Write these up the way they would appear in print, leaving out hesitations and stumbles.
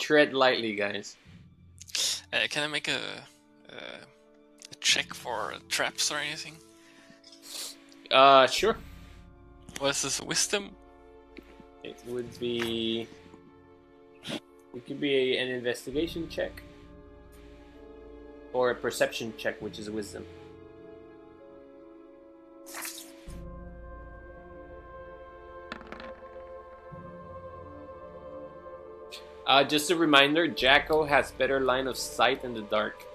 tread lightly, guys. Can I make a check for traps or anything? Sure. What is this? Wisdom? It would be. It could be an investigation check, or a perception check, which is wisdom. Just a reminder, Jacko has better line of sight in the dark.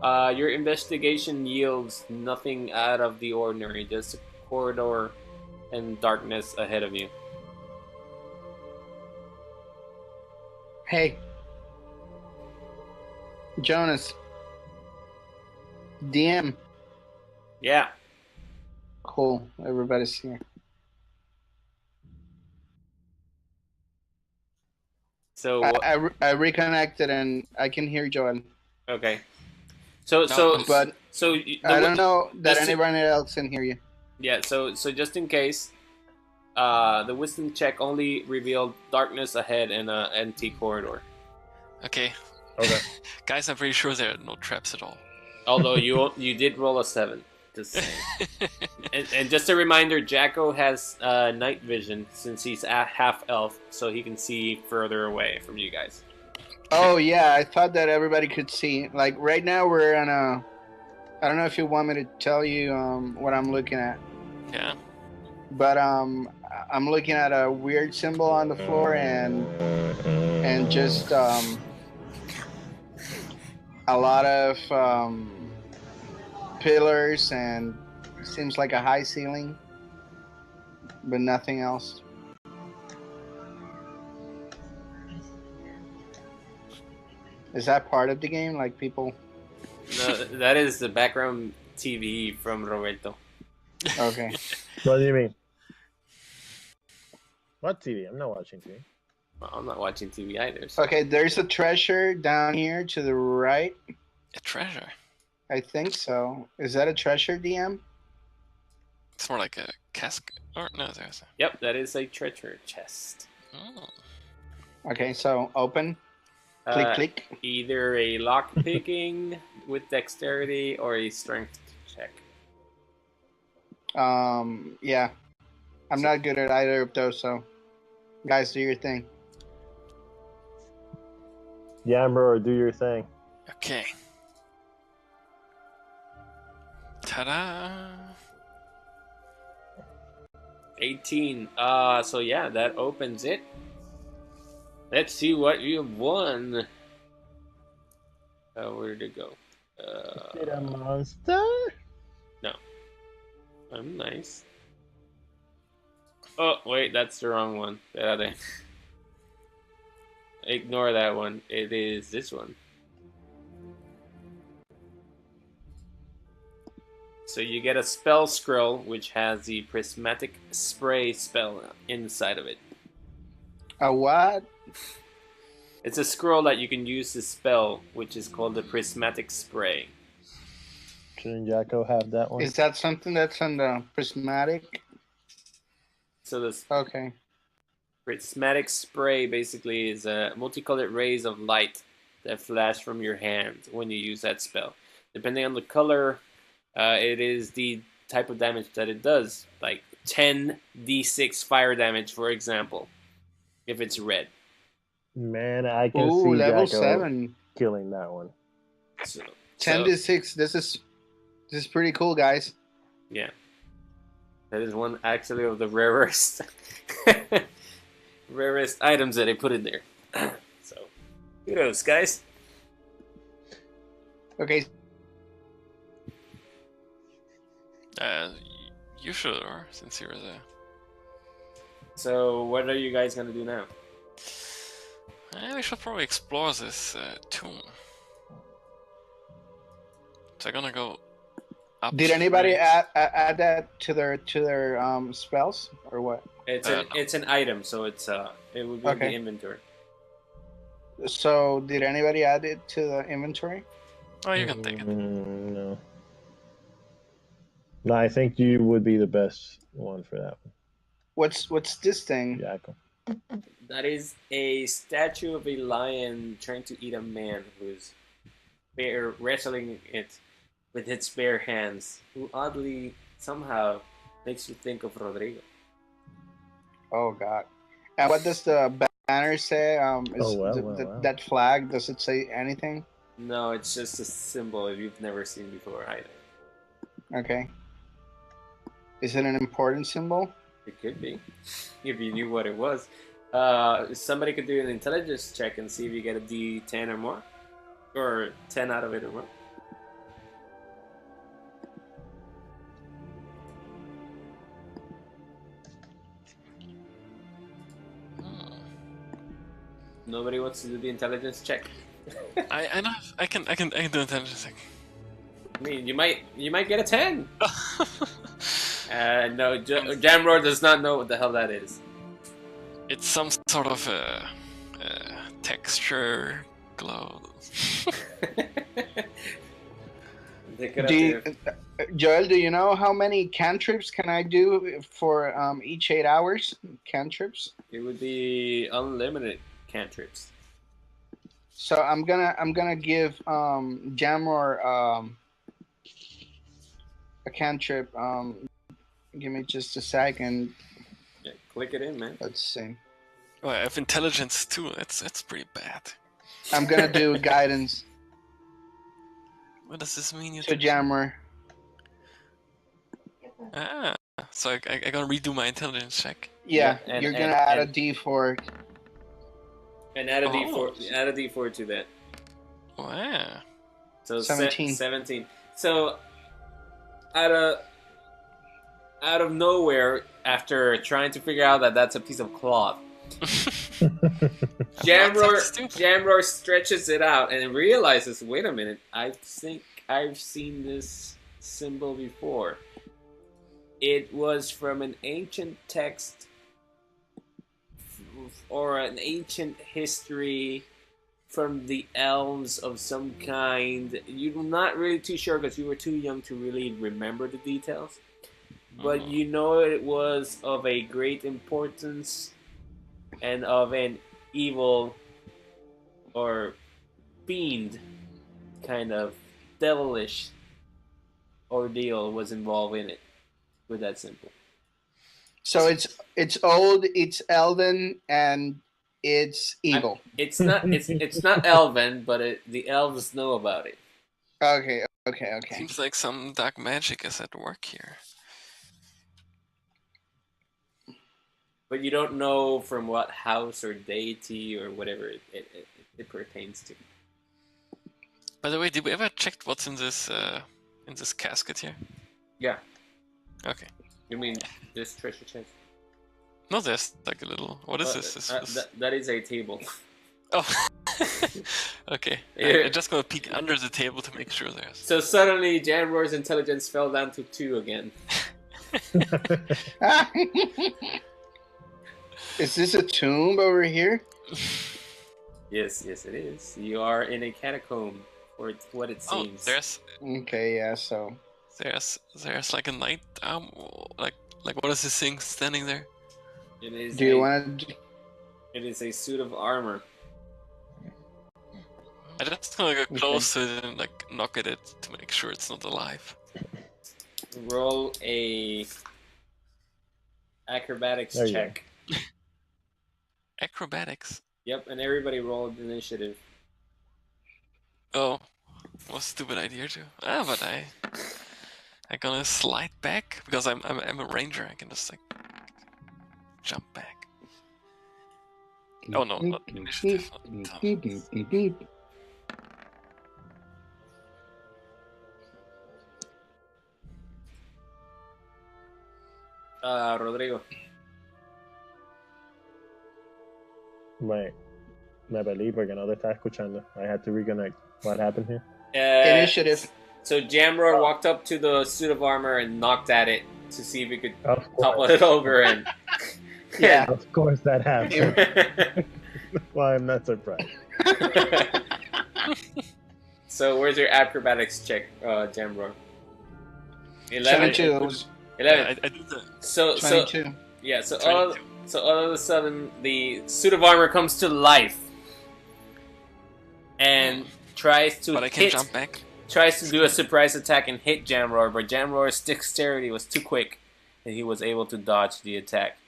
Your investigation yields nothing out of the ordinary, just a corridor and darkness ahead of you. Hey, Jonas. DM. Yeah. Cool. Everybody's here. So I reconnected and I can hear Joel. okay. But I don't know that just anyone else can hear you. Yeah. So just in case, the wisdom check only revealed darkness ahead and an empty corridor. Okay. Okay. Guys, I'm pretty sure there are no traps at all. Although you did roll a 7. Just saying. and just a reminder, Jacko has night vision since he's a half elf, so he can see further away from you guys. Oh yeah, I thought that everybody could see. Like right now we're on a. I don't know if you want me to tell you what I'm looking at. Yeah. But I'm looking at a weird symbol on the floor and just a lot of pillars and seems like a high ceiling, but nothing else. Is that part of the game? Like people? No, that is the background TV from Roberto. Okay. What do you mean? What TV? I'm not watching TV. Well, I'm not watching TV either. So. Okay, there's a treasure down here to the right. A treasure? I think so. Is that a treasure, DM? It's more like a cask. Or no, there's a... Yep, that is a treasure chest. Oh. Okay, so open. Click, click. Either a lock picking with dexterity or a strength check. Yeah. I'm not good at either of those, so guys, do your thing. Yeah, bro, do your thing. Okay. Ta-da! 18. So yeah, that opens it. Let's see what you've won. Where did it go? Is it a monster? No. I'm nice. Oh, wait, that's the wrong one. Ignore that one. It is this one. So you get a spell scroll, which has the prismatic spray spell inside of it. A what? It's a scroll that you can use to spell, which is called the prismatic spray. Shouldn't Jacko have that one? Is that something that's on the prismatic? So this Okay. prismatic spray basically is multicolored rays of light that flash from your hand when you use that spell. Depending on the color, it is the type of damage that it does. Like 10d6 fire damage, for example, if it's red. Man, I can Ooh, see level Jacko 7. killing that one. So, 10 to 6. This is pretty cool, guys. Yeah. That is one actually of the rarest rarest items that I put in there. So, kudos, guys. Okay. You should, or since you're there. So, what are you guys gonna do now? We should probably explore this tomb. So I'm gonna go up. Did anybody add that to their spells or what? It's an item, so it would be in the inventory. So did anybody add it to the inventory? Oh, you can take it. No. No, I think you would be the best one for that one. What's this thing? Jacko. That is a statue of a lion trying to eat a man who's wrestling it with its bare hands, who oddly somehow makes you think of Rodrigo. Oh God. And what does the banner say? Is that flag? Does it say anything? No, it's just a symbol you've never seen before either. Okay. Is it an important symbol? It could be, if you knew what it was. Somebody could do an intelligence check and see if you get a D10 or more, or 10 out of it or more. Nobody wants to do the intelligence check. I know I can do intelligence check. I mean, you might get a 10. No, Jamroar does not know what the hell that is. It's some sort of texture glow. Joel, do you know how many cantrips can I do for each 8 hours? Cantrips? It would be unlimited cantrips. So I'm gonna give Jamroar a cantrip. Give me just a second. Yeah, click it in, man. Let's see. Oh, I have intelligence too. That's pretty bad. I'm gonna do guidance. What does this mean? To Jamroar. Ah, so I gotta redo my intelligence check. Yeah, you're gonna add a D4. And add a D4. Add a D4 to that. Wow. So 17. 17. So out of nowhere, after trying to figure out that that's a piece of cloth, Jamroar stretches it out and realizes, wait a minute, I think I've seen this symbol before. It was from an ancient text or an ancient history from the elves of some kind. You're not really too sure because you were too young to really remember the details. But you know it was of a great importance and of an evil or fiend kind of devilish ordeal was involved in it. With that simple. So it's old, it's elven, and it's evil. It's not elven, but the elves know about it. Okay. Seems like some dark magic is at work here. But you don't know from what house or deity or whatever it pertains to. By the way, did we ever check what's in this casket here? Yeah. Okay. You mean this treasure chest? No, there's like a little. What is this? That is a table. Oh. Okay. I'm just gonna peek under the table to make sure there's. So suddenly, Jamroar's intelligence fell down to 2 again. Is this a tomb over here? Yes, it is. You are in a catacomb, or it's what it seems. Oh, there's. Okay, yeah. So. There's like a knight like what is this thing standing there? It is. Do you want to? It is a suit of armor. I just gonna go close to it and like knock at it to make sure it's not alive. Roll a acrobatics check. Acrobatics. Yep, and everybody rolled initiative. Oh, what a stupid idea too. But I'm gonna slide back because I'm a ranger. I can just like jump back. Oh no, not initiative. Rodrigo. Me perdí porque no te estaba escuchando. I had to reconnect. What happened here? Initiative. So Jamroar walked up to the suit of armor and knocked at it to see if he could topple it over and... Yeah. Of course that happened. Well, I'm not surprised. So where's your acrobatics check, Jamroar? 11. 22. 11. I did that. So 22. yeah. So So all of a sudden, the suit of armor comes to life and tries to But I can jump back. Tries to do a surprise attack and hit Jamroar, but Jamroar's dexterity was too quick, and he was able to dodge the attack.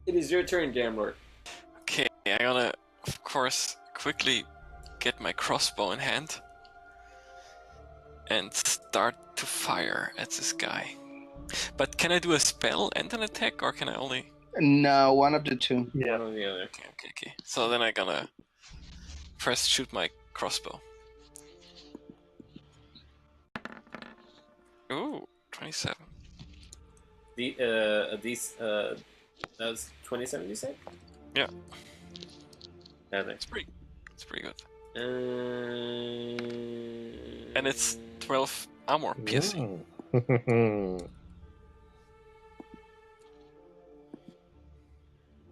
It is your turn, Jamroar. Okay, I'm gonna, of course, quickly get my crossbow in hand and start to fire at this guy. But can I do a spell and an attack, or can I only... No, one of the two. Yeah. One or the other. Okay. So then I'm gonna first shoot my crossbow. Ooh, 27. That was 27, you said? Yeah. Okay. It's pretty good. And And it's 12 armor piercing.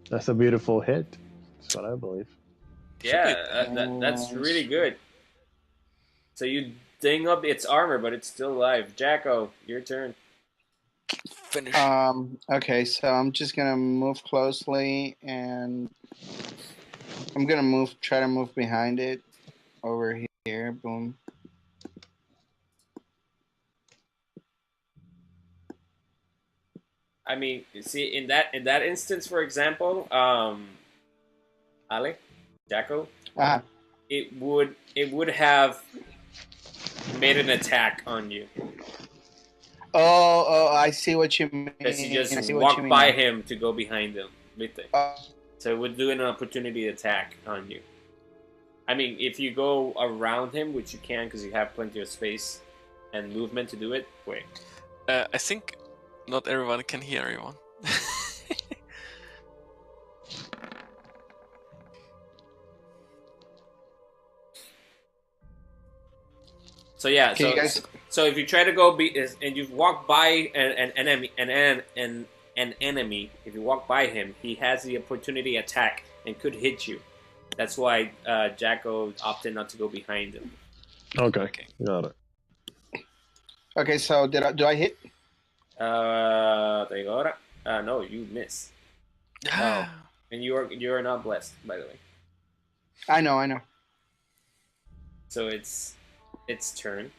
That's a beautiful hit. That's what I believe. Yeah, that's really good. So you ding up its armor, but it's still alive. Jacko, your turn. Finish. Okay, so I'm just gonna move closely, and I'm gonna try to move behind it, over here. Boom. I mean, you see, in that instance, for example, Ale, Jacko, it would have made an attack on you. Oh, I see what you mean. Because you just I see what walk you mean by now. him to go behind him with it. So it would do an opportunity attack on you. I mean, if you go around him, which you can because you have plenty of space and movement to do it, wait. I think not everyone can hear everyone. So yeah, Okay, guys. so if you try to go and you walk by an enemy, if you walk by him, he has the opportunity attack and could hit you. That's why Jacko opted not to go behind him. Okay. Got it. Okay, so do I hit? No, you miss. Ah. And you are not blessed, by the way. I know. So it's turn.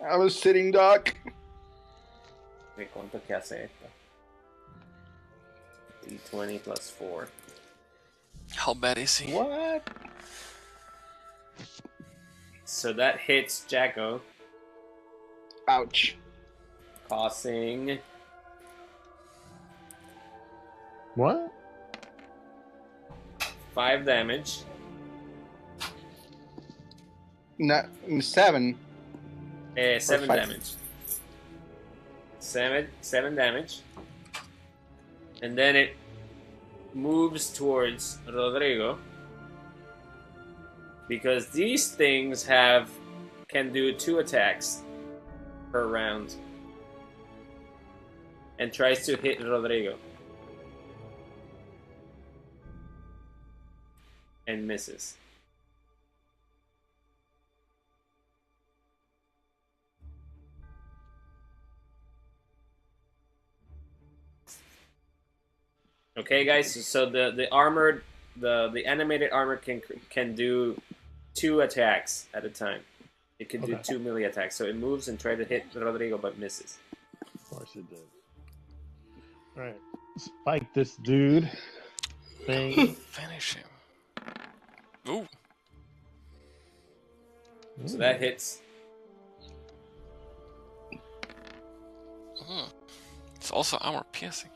I was sitting duck. ¿Cuánto que hace esto? D20 plus 4. How bad is he? What? So that hits Jacko, Ouch. causing What? 5 damage. No, 7. 7 5. damage. 7 damage. And then it moves towards Rodrigo. Because these things can do 2 attacks per round. And tries to hit Rodrigo. And misses. Okay, guys. So the armored, the animated armor can do 2 attacks at a time. It can do Okay. 2 melee attacks. So it moves and tries to hit Rodrigo, but misses. Of course it did. Alright. Spike this dude. Thing. Finish him. Ooh. So that hits. It's also armor piercing.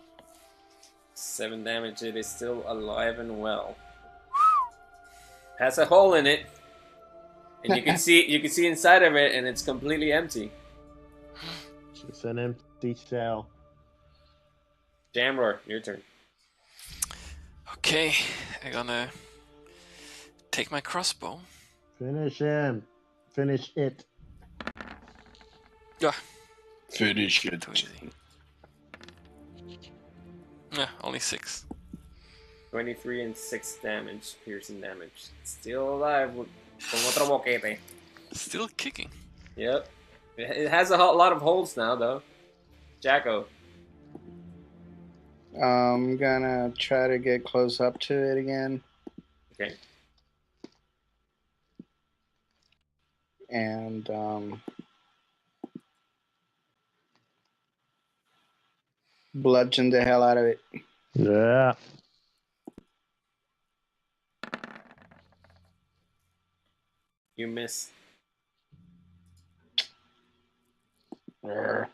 7 damage. It is still alive and well. Has a hole in it, and you can see inside of it, and it's completely empty. Just an empty shell. Jamroar, your turn. Okay, I'm gonna take my crossbow. Finish him. Finish it. Yeah. Finish it. Too easy. Yeah, only 6. 23 and 6 damage, piercing damage. Still alive con otro boquete. Still kicking. Yep. It has a lot of holes now, though. Jacko. I'm gonna try to get close up to it again. Okay. And bludgeon the hell out of it. Yeah. You miss. Urgh.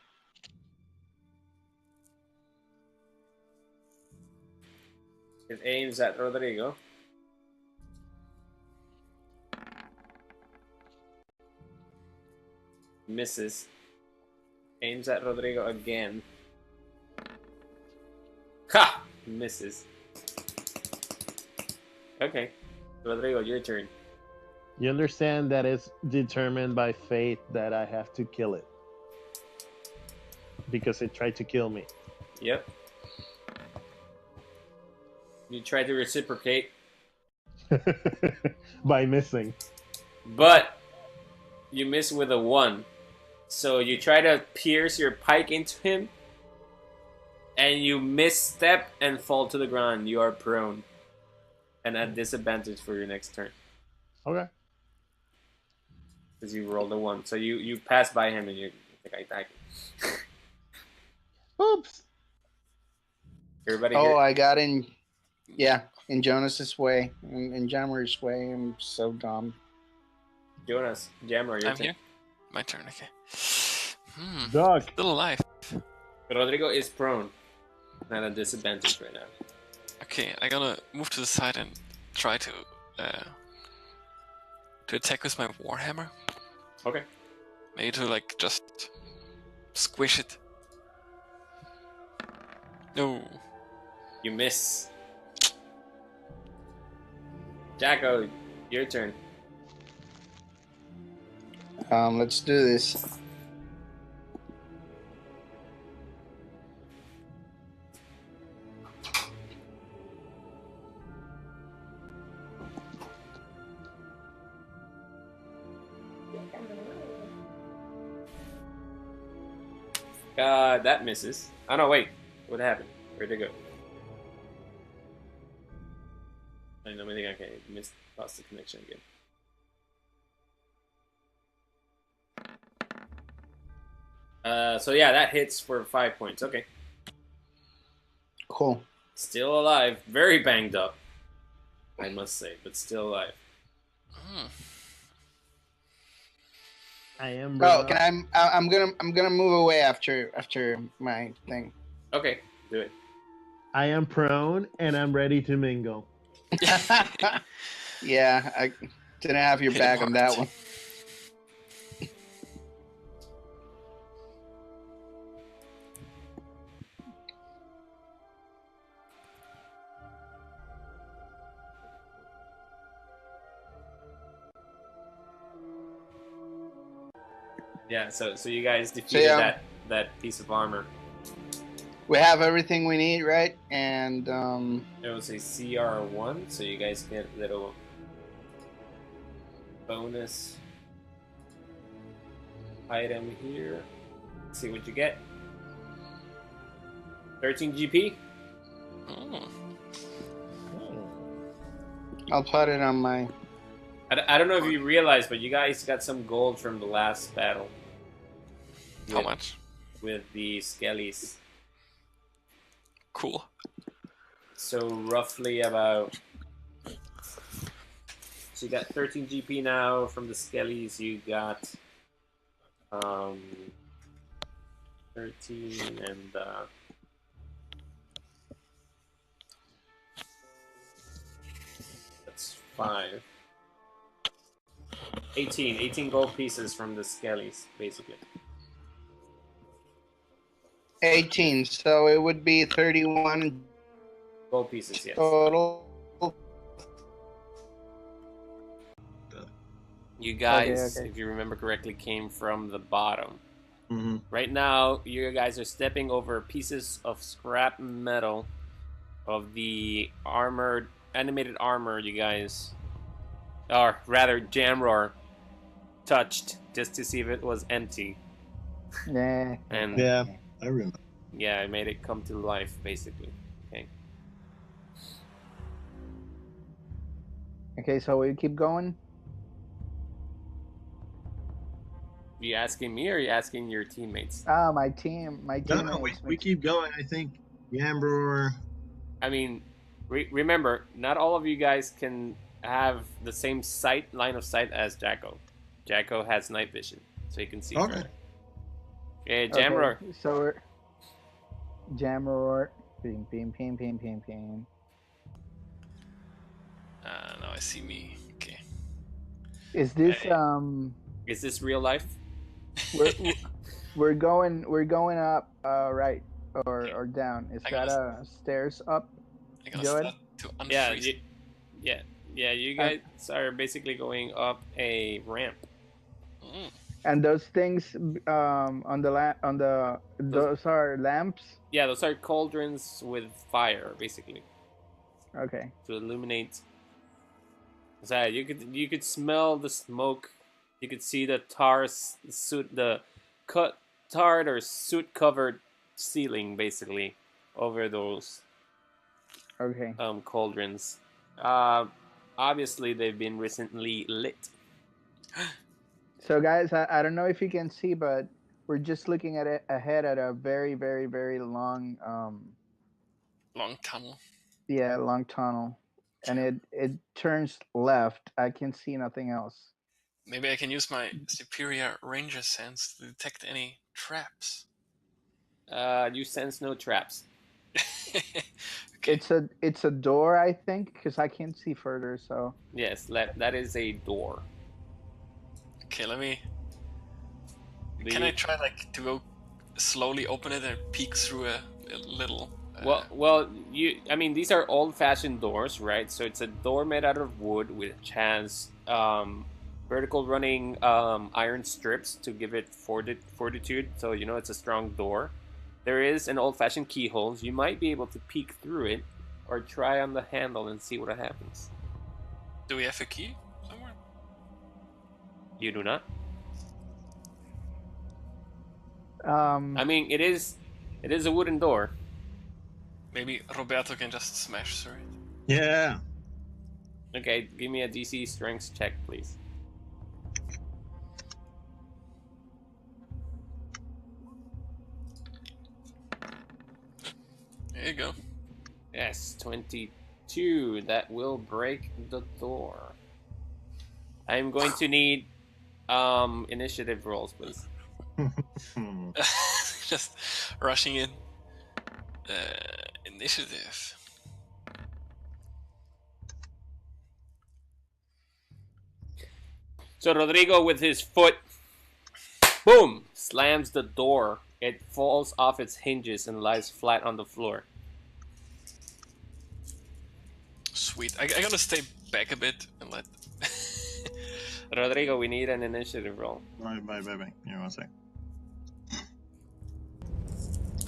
It aims at Rodrigo. Misses. Aims at Rodrigo again. Ha! Misses. Okay. Rodrigo, your turn. You understand that it's determined by fate that I have to kill it. Because it tried to kill me. Yep. You try to reciprocate, By missing. but you miss with a 1. So you try to pierce your pike into him, and you misstep and fall to the ground. You are prone. And at disadvantage for your next turn. Okay. Because you rolled a 1. So you pass by him and you think I attack him. Oops. Everybody Oh, here? I got in. Yeah, in Jonas's way, in Jammer's way. I'm so dumb. Jonas, Jammer, your I'm turn. here. My turn. Okay. Duck. Still alive. Rodrigo is prone. Not at disadvantage right now. Okay, I'm gonna move to the side and try to attack with my warhammer. Okay. Maybe to like just squish it. No. You miss. Jacko, your turn. Let's do this. That misses. Oh no, wait. What happened? Where'd it go? I don't think I can lost the connection again. So yeah, that hits for 5 points. Okay. Cool. Still alive. Very banged up, I must say, but still alive. I am. Oh, can I'm gonna move away after my thing. Okay, do it. I am prone and I'm ready to mingle. Yeah, I didn't have your Hit him back on that hard. one. Yeah, so you guys defeated yeah. that piece of armor. We have everything we need, right? And It was a CR1, so you guys get a little bonus item here. Let's see what you get. 13 GP. I'll put it on my. I don't know if you realize, but you guys got some gold from the last battle. How much? With the skellies. Cool. So roughly about. So you got 13 GP now from the skellies. You got 13 and that's 5. 18 gold pieces from the skellies, basically. 18, so it would be 31 Gold pieces, yes. total. You guys, Okay. if you remember correctly, came from the bottom. Mm-hmm. Right now, you guys are stepping over pieces of scrap metal of the animated armor you guys, or rather Jamroar, touched just to see if it was empty. Yeah. And Yeah, I remember. yeah, I made it come to life, basically. Okay. Okay, so we keep going. You asking me or are you asking your teammates? Ah, my team, my No, teammates. we keep going. I think Yambro. I mean, remember, not all of you guys can have the same line of sight as Jacko. Jacko has night vision, so he can see Okay. further. Yeah, Jamroar. Okay, so we're Jamroar. Ping, ping, ping, ping, ping, ping. Now I see me. Okay. Is this Hey. Is this real life? we're going up, right, or down? Is I that gotta- stairs up? I'm gonna Good. start to Yeah, unfreeze. you guys are basically going up a ramp. Mm. And those things on the those are lamps. Yeah, those are cauldrons with fire, basically, Okay. to illuminate. So you could smell the smoke. You could see the tarred or soot covered ceiling, basically, over those Okay. cauldrons. Obviously they've been recently lit. So guys, I don't know if you can see, but we're just looking at it ahead at a very, very, very long Long tunnel. long tunnel, and it turns left. I can see nothing else. Maybe I can use my superior ranger sense to detect any traps. You sense no traps. Okay. It's a door, I think, because I can't see further. So Yes, that is a door. Okay, let me. Do Can you- I try like to go slowly open it and peek through a little? Well, I mean, these are old-fashioned doors, right? So it's a door made out of wood, which has vertical running iron strips to give it fortitude. So you know it's a strong door. There is an old-fashioned keyhole. You might be able to peek through it, or try on the handle and see what happens. Do we have a key somewhere? You do not. um, I mean, it is a wooden door. Maybe Roberto can just smash through it. Yeah. Okay, give me a DC strength check, please. There you go. Yes, 22. That will break the door. I'm going to need initiative rolls, please. Just rushing in. Initiative. So Rodrigo, with his foot, boom, slams the door. It falls off its hinges and lies flat on the floor. Sweet. I gotta stay back a bit and let. Rodrigo, we need an initiative roll. Bye. Give me 1 sec.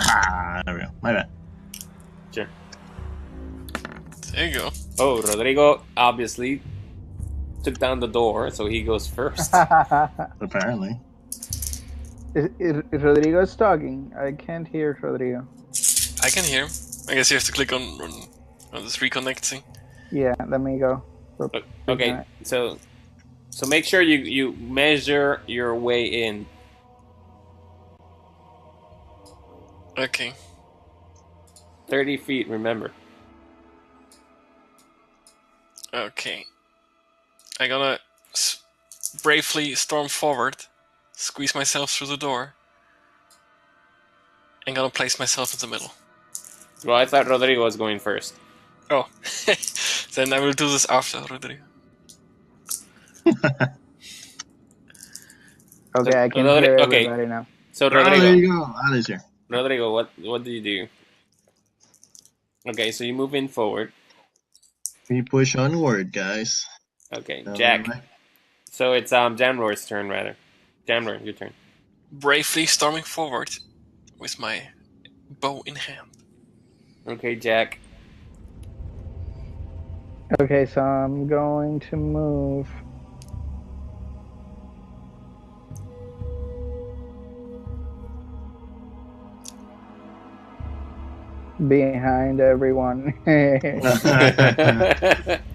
Ah, there we go. My bad. Sure. There you go. Oh, Rodrigo obviously took down the door, so he goes first. Apparently. Rodrigo's talking. I can't hear Rodrigo. I can hear him. I guess you have to click on this reconnecting. Yeah, let me go. Okay, so make sure you measure your way in. Okay. 30 feet, remember. Okay. I'm gonna bravely storm forward, squeeze myself through the door, and gonna place myself in the middle. Well, I thought Rodrigo was going first. Oh. Then I will do this after Rodrigo. Okay, I can hear everybody now. So Oh, there Rodrigo, you go. Ali's here. Rodrigo, what do you do? Okay, so you move in forward. We push onward, guys. Okay, So, Jack. So it's Jamroar's turn, rather. Jamroar, your turn. Bravely storming forward with my bow in hand. Okay, Jack. Okay, so I'm going to move. behind everyone.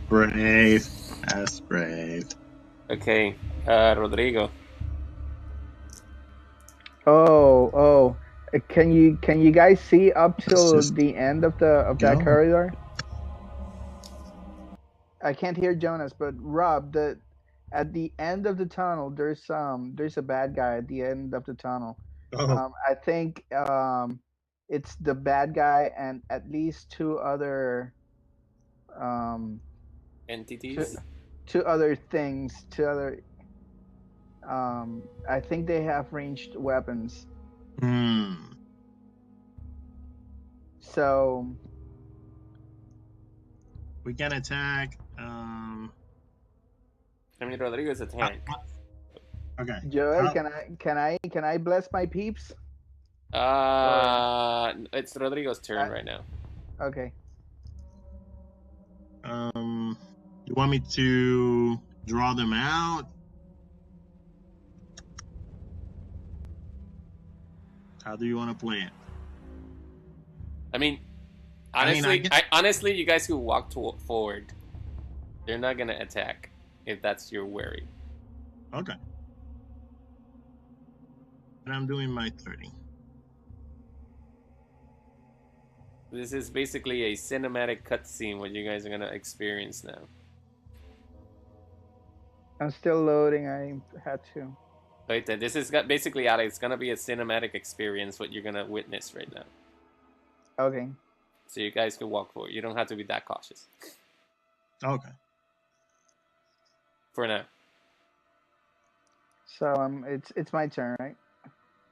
Brave. That's brave. Okay, Rodrigo. Oh. Can you guys see up Let's till just the end of that go. corridor? I can't hear Jonas, but Rob, the at the end of the tunnel, there's a bad guy at the end of the tunnel. Oh. I think it's the bad guy and at least um two, Entities. two other things, two other I think they have ranged weapons. Hmm. So We can attack. I mean, Rodrigo is a tank. Okay. Joel, can I bless my peeps? It's Rodrigo's turn Uh, right now. Okay. You want me to draw them out? How do you want to play it? I mean, I mean, honestly, I honestly, you guys who walk forward, they're not gonna attack if that's your worry. Okay. And I'm doing my 30. This is basically a cinematic cutscene what you guys are gonna experience now. I'm still loading. I had to. Right, this is basically Alex. It's gonna be a cinematic experience what you're gonna witness right now. Okay. So you guys can walk forward. You don't have to be that cautious Okay. for now. So it's my turn, right?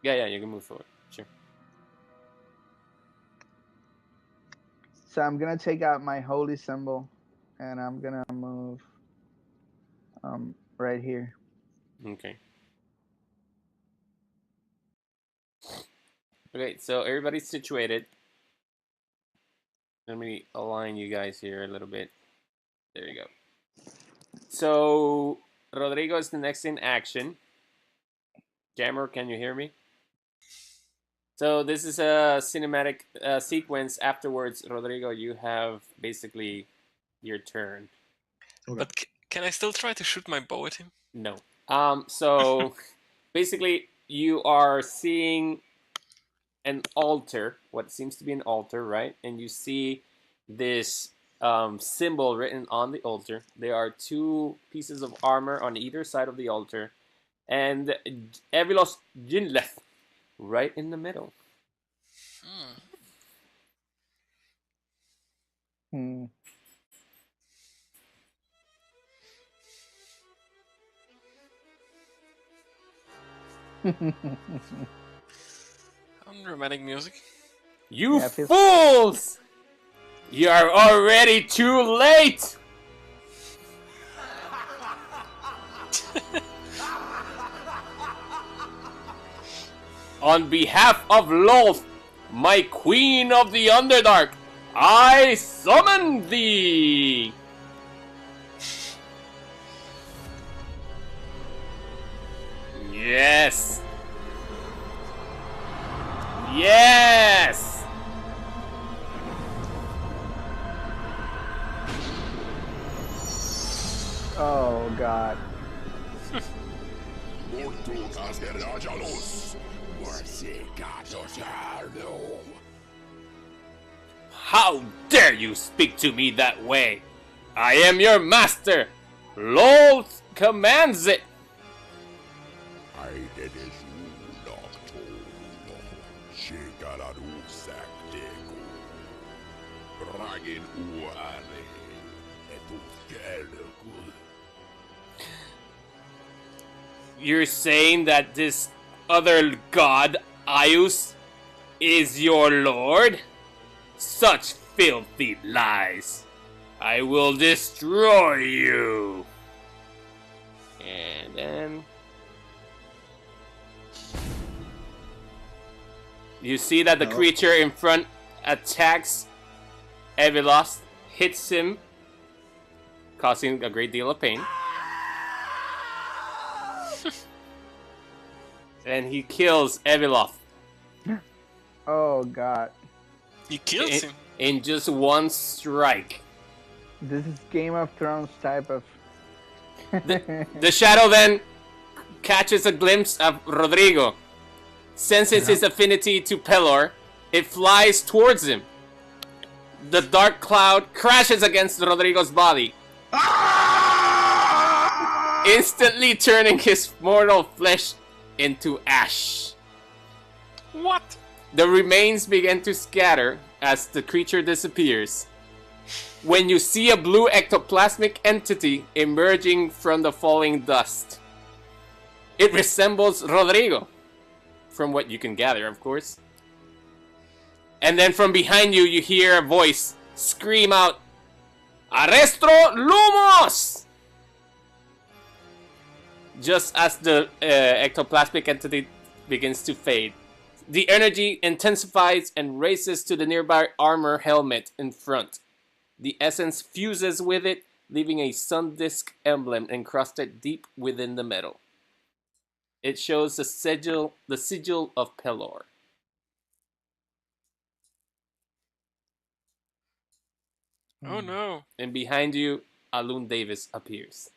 Yeah, you can move forward. Sure. So I'm gonna take out my holy symbol, and I'm gonna move right here. Okay. Okay, so everybody's situated. Let me align you guys here a little bit. There you go. So Rodrigo is the next in action. Jammer, can you hear me? So this is a cinematic sequence. Afterwards, Rodrigo, you have basically your turn. Okay. But can I still try to shoot my bow at him? No. So basically, you are seeing an altar, what seems to be an altar, right? And you see this symbol written on the altar. There are two pieces of armor on either side of the altar, and Evilos Jinleth right in the middle. Hmm. Dramatic music. You Yeah, feels- fools! You are already too late! On behalf of Lolth, my queen of the Underdark, I summon thee! Yes! Yes! Oh God. How dare you speak to me that way? I am your master! Lolth commands it! You're saying that this other god, Aius, is your lord? Such filthy lies! I will destroy you! And then... you see that the creature in front attacks Evilos, hits him, causing a great deal of pain. And he kills Eviloth. Oh God. He kills him. in just one strike. This is Game of Thrones type of. The shadow then catches a glimpse of Rodrigo. Senses his affinity to Pelor. It flies towards him. The dark cloud crashes against Rodrigo's body, instantly turning his mortal flesh into ash. What? The remains begin to scatter as the creature disappears. When you see a blue ectoplasmic entity emerging from the falling dust. It resembles Rodrigo, from what you can gather, of course. And then from behind you, you hear a voice scream out, "Arrestro Lumos!" Just as the ectoplasmic entity begins to fade. The energy intensifies and races to the nearby armor helmet in front. The essence fuses with it, leaving a sun disk emblem encrusted deep within the metal. It shows the sigil of Pelor. Oh no. And behind you, Alun Davis appears.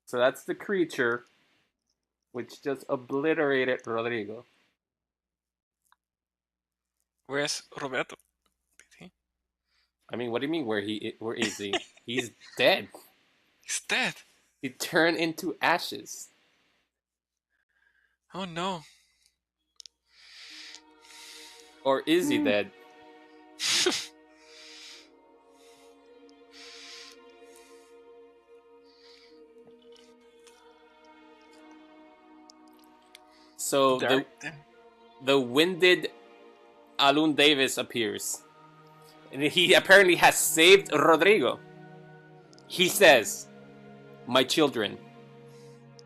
So that's the creature which just obliterated Rodrigo. Where's Roberto? I mean, what do you mean where is he? He's dead. He's dead. He turned into ashes. Oh no. Or is he dead? So the winded Alun Davis appears. And he apparently has saved Rodrigo. He says, "My children,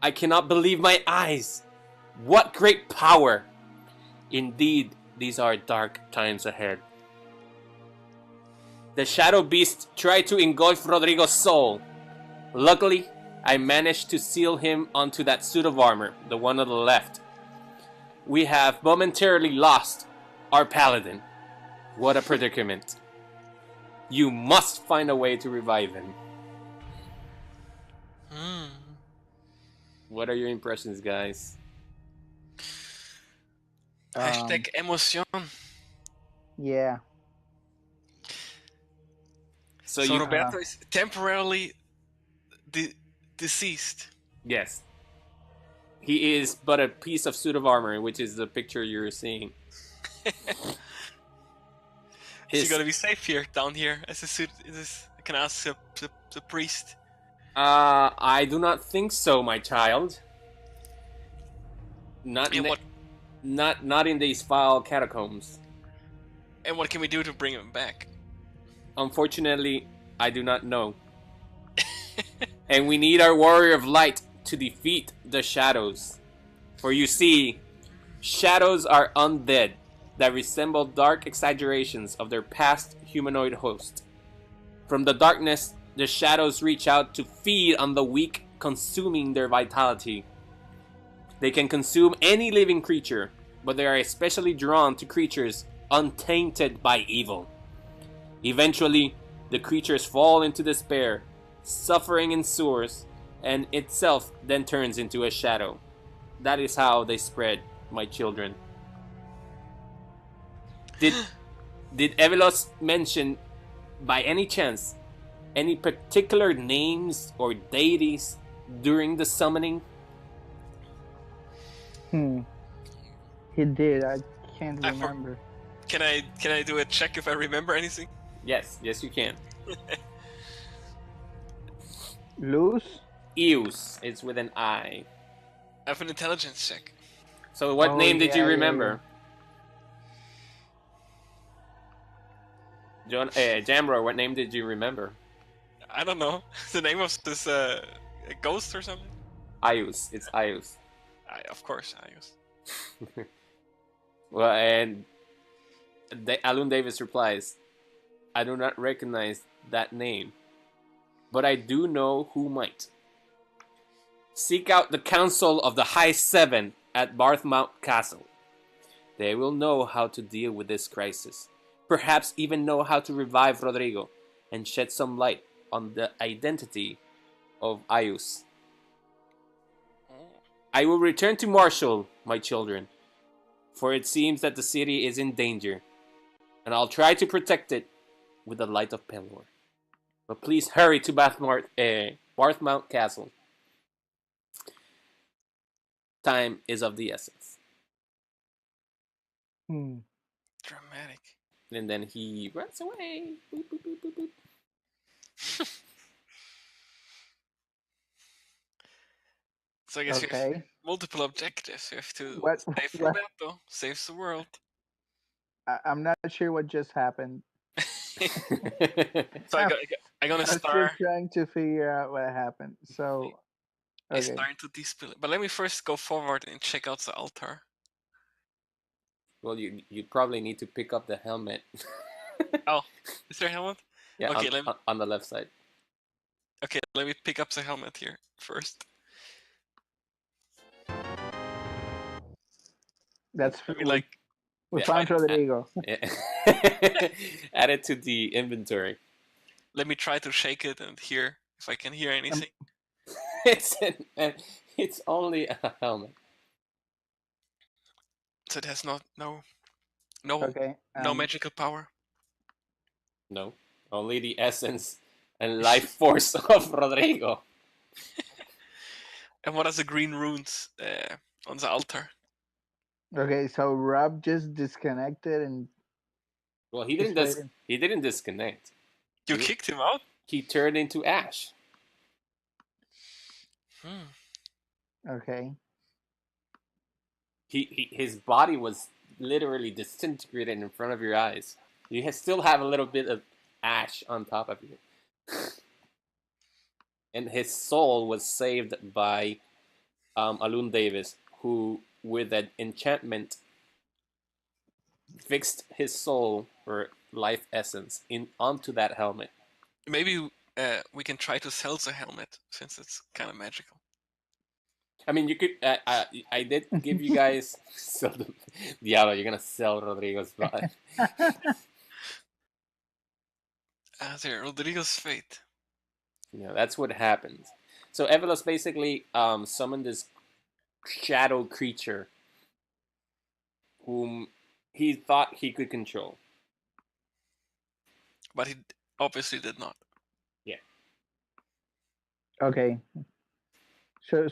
I cannot believe my eyes. What great power. Indeed, these are dark times ahead." The shadow beast tried to engulf Rodrigo's soul. Luckily, I managed to seal him onto that suit of armor, the one on the left. We have momentarily lost our paladin. What a predicament. You must find a way to revive him. What are your impressions, guys? Hashtag emoción. Yeah. So Roberto is temporarily deceased. Yes. He is but a piece of suit of armor, which is the picture you're seeing. Is he gonna be safe here, down here, as a suit? I can ask the priest. I do not think so, my child. Not in these foul catacombs. And what can we do to bring him back? Unfortunately, I do not know. And we need our warrior of light to defeat the shadows. For you see, shadows are undead that resemble dark exaggerations of their past humanoid host. From the darkness, the shadows reach out to feed on the weak, consuming their vitality. They can consume any living creature, but they are especially drawn to creatures untainted by evil. Eventually, the creatures fall into despair, suffering ensues, and itself then turns into a shadow. That is how they spread, my children. Did Evelos mention, by any chance, any particular names or deities during the summoning? He did. I can't remember. Can I do a check if I remember anything? Yes, you can. Luz? Eus. It's with an I. I have an intelligence check. So what name did you remember? John, Jamro, what name did you remember? I don't know. The name of this a ghost or something? Ius. It's Ius. Of course, Ius. Well, and Alun Davis replies, "I do not recognize that name, but I do know who might. Seek out the council of the High Seven at Barthmount Castle. They will know how to deal with this crisis. Perhaps even know how to revive Rodrigo and shed some light on the identity of Ayus. I will return to Marshall, my children, for it seems that the city is in danger, and I'll try to protect it with the light of Pelor. But please hurry to Barthmount Castle. Time is of the essence. Dramatic. And then he runs away. Boop, boop, boop, boop, boop. So I guess we have Okay. multiple objectives. We have to What- save what- Roberto, saves the world. I'm not sure what just happened. So I'm gonna I'm start. still trying to figure out what happened. So, I okay. start to dispel it. But let me first go forward and check out the altar. Well, you probably need to pick up the helmet. Oh, is there a helmet? Yeah, Okay, on the left side. Okay, let me pick up the helmet here first. That's I mean, like, we Yeah. found Rodrigo. Yeah. Add it to the inventory. let me try to shake it and hear if I can hear anything. It's only a helmet. So it has no Okay. magical power. No, only the essence and life force of Rodrigo. And what are the green runes on the altar? Okay, so Rob just disconnected and Well, he He's didn't. waiting. He didn't disconnect. You kicked him out? He turned into ash. okay. His body was literally disintegrated in front of your eyes. You still have a little bit of ash on top of you. And his soul was saved by Alun Davis, who, with an enchantment, fixed his soul or life essence onto that helmet. Maybe we can try to sell the helmet since it's kind of magical. I mean, you could. I did give you guys. So Diablo, you're gonna sell Rodrigo's body. There, Rodrigo's fate. Yeah, that's what happens. So Evelos basically summoned this shadow creature whom he thought he could control. But he obviously did not. Okay. So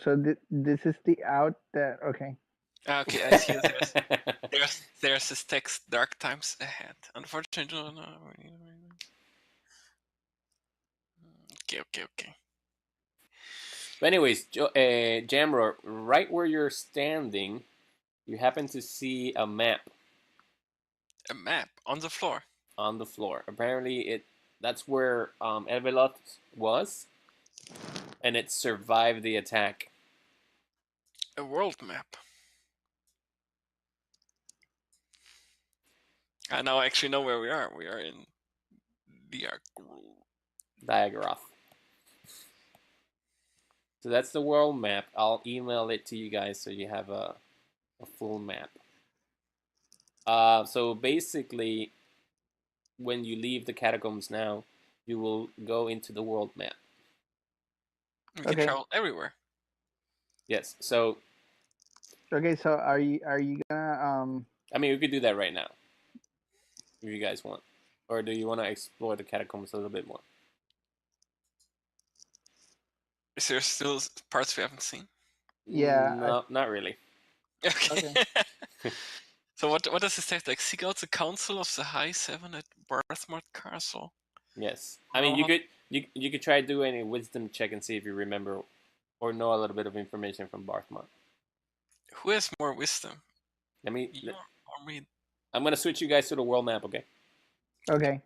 this is the out that okay. Okay, I see. There's this text: "Dark times ahead." Unfortunately, no. Okay. But anyways, Jamror, right where you're standing, you happen to see a map A map on the floor. on the floor. Apparently, that's where Evelot was, and it survived the attack. A world map. I now actually know where we are. We are in Diagroth. So that's the world map. I'll email it to you guys so you have a full map. So basically, when you leave the catacombs now, you will go into the world map. We can travel everywhere. Yes. So. Okay, so are you gonna I mean, we could do that right now, if you guys want, or do you want to explore the catacombs a little bit more? Is there still parts we haven't seen? Yeah, No, not really. Okay. So what does this text like? Seek out the council of the High Seven at Barthmount Castle. Yes, I mean you could try doing a wisdom check and see if you remember or know a little bit of information from Barthmount. Who has more wisdom? You or me? I'm gonna switch you guys to the world map, okay? Okay.